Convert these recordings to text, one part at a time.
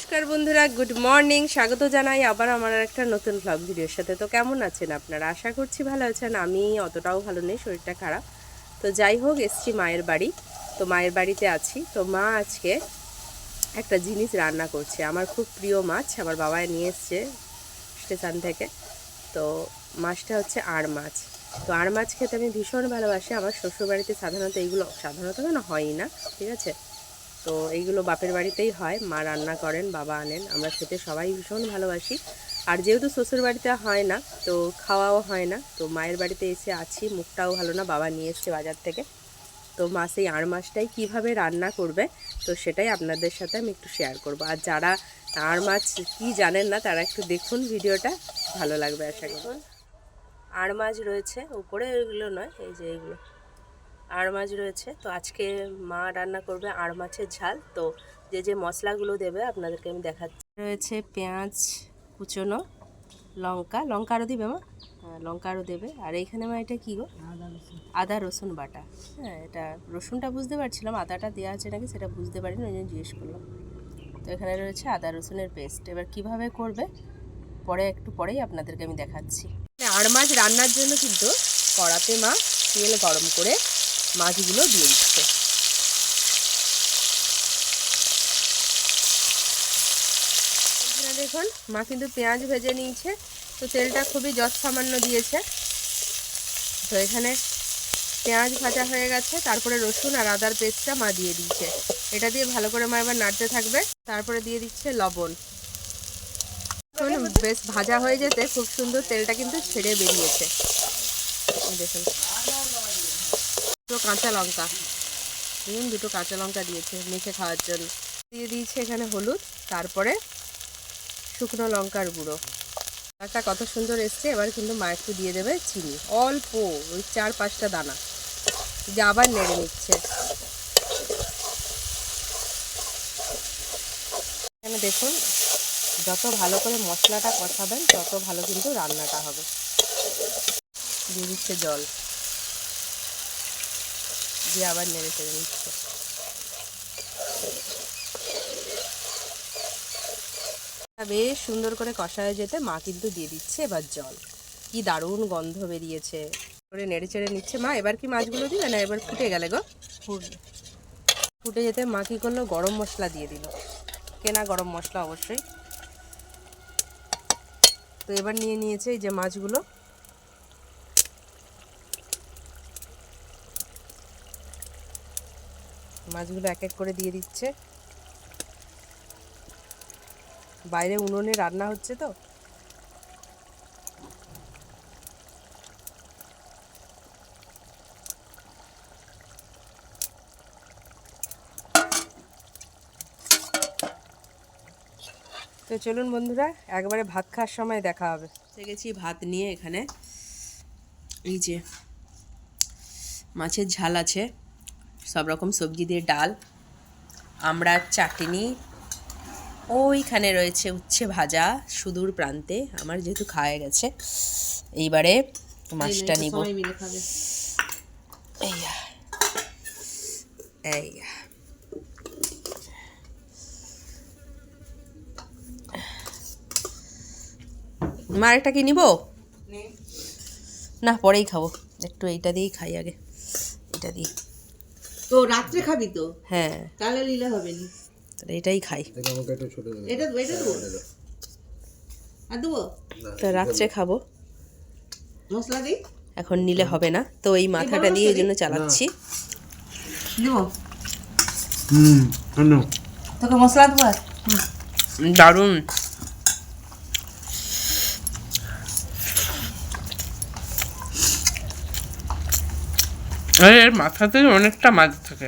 নমস্কার বন্ধুরা, good morning. স্বাগত জানাই আবার আমার একটা নতুন ব্লগ ভিডিওর সাথে। তো কেমন আছেন আপনারা? আশা করছি ভালো আছেন। আমি অতটাও ভালো নেই, শরীরটা খারাপ। তো যাই হোক, এসছি মায়ের বাড়ি। তো মায়ের বাড়িতে আছি। তো মা আজকে একটা জিনিস রান্না করছে, আমার খুব প্রিয় মাছ। আমার বাবা নিয়ে এসছে স্টেশন থেকে। তো মাছটা হচ্ছে আড় মাছ। তো আড় মাছ খেতে আমি ভীষণ ভালোবাসি। আমার শ্বশুরবাড়িতে সাধারণত এইগুলো কেন হয় না, ঠিক আছে। তো এইগুলো বাপের বাড়িতেই হয়, মা রান্না করেন, বাবা আনেন, আমরা খেতে সবাই ভীষণ ভালোবাসি। আর যেহেতু শ্বশুর বাড়িতে হয় না, তো খাওয়াও হয় না। তো মায়ের বাড়িতে এসে আছি, মুখটাও ভালো না, বাবা নিয়ে এসছে বাজার থেকে। তো মা সেই আড় মাছটাই কীভাবে রান্না করবে, তো সেটাই আপনাদের সাথে আমি একটু শেয়ার করব। আর যারা আড় মাছ কী জানেন না, তারা একটু দেখুন ভিডিওটা, ভালো লাগবে আশা করি। আড় মাছ রয়েছে উপরে, ওইগুলো নয়, এই যে এইগুলো আড় মাছ রয়েছে। তো আজকে মা রান্না করবে আড় মাছের ঝাল। তো যে যে মশলাগুলো দেবে আপনাদেরকে আমি দেখাচ্ছি। রয়েছে পেঁয়াজ কুচোনো, লঙ্কা আরও দিবে মা? হ্যাঁ, লঙ্কা আরও দেবে। আর এইখানে মা এটা কী গো? আদা রসুন বাটা। হ্যাঁ, এটা রসুনটা বুঝতে পারছিলাম, আদাটা দেওয়া আছে নাকি সেটা বুঝতে পারিনি, ওই জন্য জিজ্ঞেস করলাম। তো এখানে রয়েছে আদা রসুনের পেস্ট। এবার কিভাবে করবে একটু পরেই আপনাদেরকে আমি দেখাচ্ছি। আড় মাছ রান্নার জন্য কিন্তু কড়াতে মা তেল গরম করে মাছগুলো দিয়ে দিচ্ছে। দেখুন, মা কিন্তু পেঁয়াজ ভেজে নিয়েছে। তো তেলটা খুবই যৎ সামান্য দিয়েছে। তো এখানে পেঁয়াজ ভাজা হয়ে গেছে, তারপরে রসুন আর আদার পেস্টটা মা দিয়ে দিয়েছে। এটা দিয়ে ভালো করে মা এবার নাড়তে থাকবে। তারপরে দিয়ে দিচ্ছে লবণ। বেশ ভাজা হয়ে যেতে খুব সুন্দর তেলটা কিন্তু ছেড়ে বেরিয়েছে। দেখুন, দুটো কাঁচা লঙ্কা, দুটো কাঁচা লঙ্কা দিয়েছে মেখে খাওয়ার জন্য। দিয়ে দিয়েছে এখানে হলুদ, তারপরে শুকনো লঙ্কার গুঁড়ো। একটা কত সুন্দর এসছে। এবার কিন্তু মা একটু দিয়ে দেবে চিনি, অল্প, ওই 4-5টা দানা, যে আবার নেড়ে নিচ্ছে। এখানে দেখুন, যত ভালো করে মশলাটা কষাবেন তত ভালো কিন্তু রান্নাটা হবে। দিয়ে দিচ্ছে জল, দিয়ে আবার নেড়ে চেড়ে নিচ্ছে। বেশ সুন্দর করে কষা হয়ে যেতে মা কিন্তু দিয়ে দিচ্ছে এবার জল। কি দারুণ গন্ধ বেরিয়েছে। করে নেড়ে চেড়ে নিচ্ছে মা। এবার কি মাছগুলো দিবে না? এবার ফুটে গেলে গো, ফুটে যেতে মা কি করলো, গরম মশলা দিয়ে দিল, কেনা গরম মশলা অবশ্যই। তো এবার নিয়ে নিয়েছে এই যে মাছগুলো। মাছগুলো এক এক করে দিয়ে দিচ্ছে। বাইরে উনুনে রান্না হচ্ছে তো। তো চলুন বন্ধুরা, একবারে ভাত খাওয়ার সময় দেখা হবে। গেছি ভাত নিয়ে। এখানে এই যে মাছের ঝাল আছে, সব রকম সবজি দিয়ে ডাল, আমড়ার চাটনি, ওইখানে রয়েছে উচ্ছে ভাজা সুদূর প্রান্তে। আমার যেহেতু খাওয়া গেছে, এইবারে মাছটা নিব। এই মার একটা কি নিব না, পরেই খাবো। একটু এইটা দিয়েই খাই আগে, এটা দিয়ে। তো রাত্রে খাবি তো? হ্যাঁ, তাহলে নিলে হবে না, তাহলে এটাই খাই। এটা দেবো আর দেবো, তো রাত্রে খাবো, মশলা দিই। এখন নিলে হবে না। তো এই মাথাটা দিয়ে এই জন্য চালাচ্ছি। দেবো তোকে মশলা দেবো। দারুণ। এর মাথাতে অনেকটা মাছ থাকে।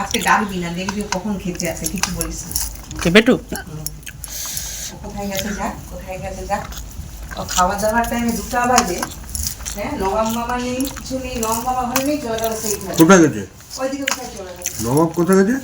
আজকে ডাকবি না, দেখবি কখন খেতে আসে, কিছু বলিস না। বেটু কোথায় গেছে যাক, কোথায় গেছে যাক। ও খাওয়া দাওয়ার টাইমে 2টা বাজে। হ্যাঁ, নবাব মামা নেই, কিছু নেই, নবাব মামা ঘরে নেই, চলে গেল সেই ঘরে। কোথায় গেছে? ওইদিকে কোথায় চলে গেছে? নবাব কোথায় গেছে?